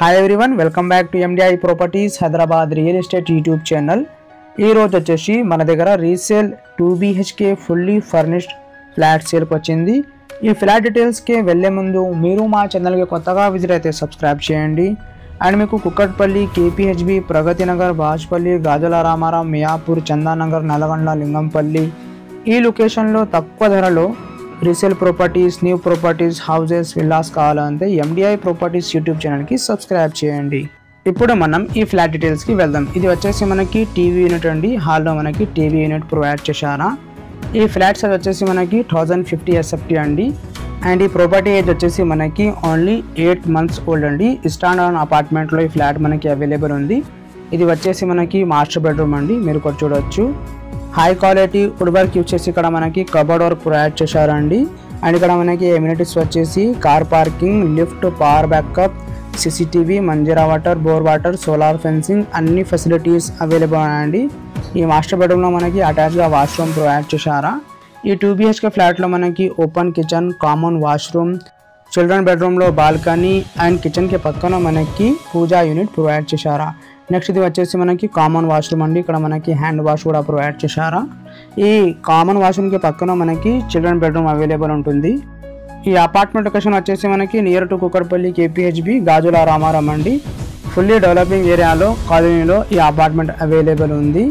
Hi everyone, welcome back to MDI properties Hyderabad real estate YouTube channel. ఈ రోజు వచ్చేసి మన దగ్గర resale 2 BHK fully furnished flat సేల్కి వచ్చింది. ఈ ఫ్లాట్ డీటెయిల్స్కి వెళ్ళే ముందు మీరు మా ఛానల్కి కొత్తగా విజిట్ అయితే సబ్స్క్రైబ్ చేయండి. అండ్ మీకు కుక్కట్పల్లి, KPHB, ప్రగతి నగర్, బాజ్పల్లి, గాజుల రామారాం, మియాపూర్, చందానగర్, నల్గొండ, లింగంపల్లి ఈ లొకేషన్లో తక్కువ ధరలో resale properties, new properties, houses, villas కావాలంటే MDI ప్రాపర్టీస్ యూట్యూబ్ ఛానల్కి సబ్స్క్రైబ్ చేయండి. ఇప్పుడు మనం ఈ ఫ్లాట్ డీటెయిల్స్కి వెళ్దాం. ఇది వచ్చేసి మనకి టీవీ యూనిట్ అండి. హాల్లో మనకి టీవీ యూనిట్ ప్రొవైడ్ చేశారా. ఈ ఫ్లాట్ సైజ్ వచ్చేసి మనకి 1050 SFT అండి. అండ్ ఈ ప్రాపర్టీ ఏజ్ వచ్చేసి మనకి ఓన్లీ 8 months ఓల్డ్ అండి. స్టాండర్డ్ అపార్ట్మెంట్లో ఈ ఫ్లాట్ మనకి అవైలబుల్ ఉంది. ఇది వచ్చేసి మనకి మాస్టర్ బెడ్రూమ్ అండి. మీరు ఇక్కడ చూడొచ్చు. High quality wood work use చేసి ఇక్కడ మనకి కబోర్డ్ వర్క్ ప్రొవైడ్ చేశారండి. అండ్ ఇక్కడ మనకి ఎమ్యూనిటీస్ వచ్చేసి car parking, lift, power backup, CCTV, Manjira water, bore water, solar fencing అన్ని ఫెసిలిటీస్ అవైలబుల్ ఉన్నాయండి. ఈ మాస్టర్ బెడ్రూమ్లో మనకి అటాచ్గా వాష్రూమ్ ప్రొవైడ్ చేశారా. ఈ 2 BHK ఫ్లాట్లో మనకి open kitchen, common washroom, children బెడ్రూమ్లో బాల్కనీ అండ్ కిచెన్కి పక్కన మనకి పూజా యూనిట్ ప్రొవైడ్ చేశారా. నెక్స్ట్ ఇది వచ్చేసి మనకి కామన్ వాష్రూమ్ అండి. ఇక్కడ మనకి హ్యాండ్ వాష్ కూడా ప్రొవైడ్ చేశారా. ఈ కామన్ వాష్రూమ్కి పక్కన మనకి చిల్డ్రన్ బెడ్రూమ్ అవైలబుల్ ఉంటుంది. ఈ అపార్ట్మెంట్ లొకేషన్ వచ్చేసి మనకి నియర్ టు కుక్కట్పల్లి, KPHB, గాజుల రామారాం అండి. ఫుల్లీ డెవలపింగ్ ఏరియాలో కాలనీలో ఈ అపార్ట్మెంట్ అవైలబుల్ ఉంది.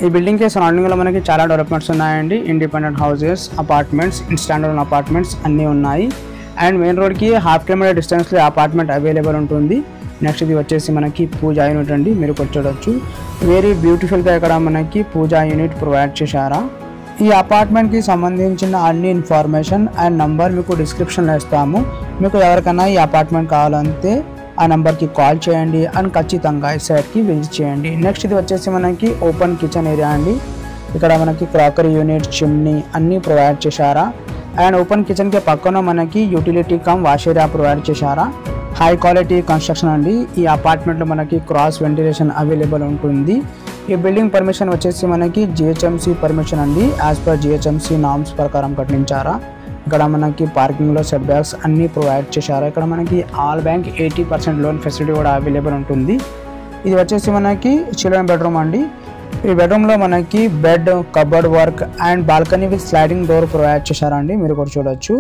ఈ బిల్డింగ్కి సరౌండింగ్లో మనకి చాలా డెవలప్మెంట్స్ ఉన్నాయండి. Independent houses, apartments, standard apartments అన్నీ ఉన్నాయి. అండ్ మెయిన్ రోడ్కి 1/2 kilometer డిస్టెన్స్లో అపార్ట్మెంట్ అవైలబుల్ ఉంటుంది. నెక్స్ట్ ఇది వచ్చేసి మనకి పూజా యూనిట్ అండి. మీరు చూడొచ్చు. వెరీ బ్యూటిఫుల్గా ఇక్కడ మనకి పూజా యూనిట్ ప్రొవైడ్ చేశారా. ఈ అపార్ట్మెంట్కి సంబంధించిన అన్ని ఇన్ఫర్మేషన్ అండ్ నంబర్ మీకు డిస్క్రిప్షన్లో ఇస్తాము. మీకు ఎవరికైనా ఈ అపార్ట్మెంట్ కావాలంటే ఆ నెంబర్కి కాల్ చేయండి అండ్ ఖచ్చితంగా ఈ సైట్కి విజిట్ చేయండి. నెక్స్ట్ ఇది వచ్చేసి మనకి ఓపెన్ కిచెన్ ఏరియా అండి. ఇక్కడ మనకి క్రాకరీ యూనిట్, చిమ్నీ అన్నీ ప్రొవైడ్ చేశారా. అండ్ ఓపెన్ కిచెన్కి పక్కన మనకి utility come wash area provide చేశారా. హై క్వాలిటీ కన్స్ట్రక్షన్ అండి. ఈ అపార్ట్మెంట్లో మనకి క్రాస్ వెంటిలేషన్ అవైలబుల్ ఉంటుంది. ఈ బిల్డింగ్ పర్మిషన్ వచ్చేసి మనకి GHMC పర్మిషన్ అండి. యాజ్ పర్ GHMC నామ్స్ ప్రకారం కట్టించారా. ఇక్కడ మనకి పార్కింగ్లో సెట్ బ్యాక్స్ అన్నీ ప్రొవైడ్ చేశారు. ఇక్కడ మనకి ఆల్ బ్యాంక్ 80% లోన్ ఫెసిలిటీ కూడా అవైలబుల్ ఉంటుంది. ఇది వచ్చేసి మనకి చిల్డ్రన్ బెడ్రూమ్ అండి. ఈ బెడ్రూమ్లో మనకి bed, cupboard work and balcony with sliding door provide చేశారండి. మీరు కూడా చూడొచ్చు.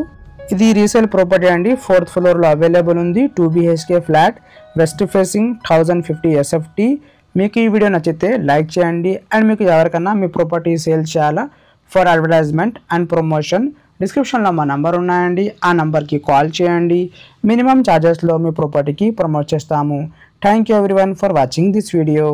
ఇది రీసేల్ ప్రాపర్టీ అండి. 4th floorలో అవైలబుల్ ఉంది. 2 BHK flat, west facing, 1050 SFT. మీకు ఈ వీడియో నచ్చితే లైక్ చేయండి. అండ్ మీకు ఎవరికన్నా మీ ప్రాపర్టీ సేల్ చేయాలా ఫర్ అడ్వర్టైజ్మెంట్ అండ్ ప్రమోషన్ డిస్క్రిప్షన్లో మా నంబర్ ఉన్నాయండి. ఆ నంబర్కి కాల్ చేయండి. మినిమం ఛార్జెస్లో మీ ప్రాపర్టీకి ప్రమోట్ చేస్తాము. Thank you everyone for watching this video.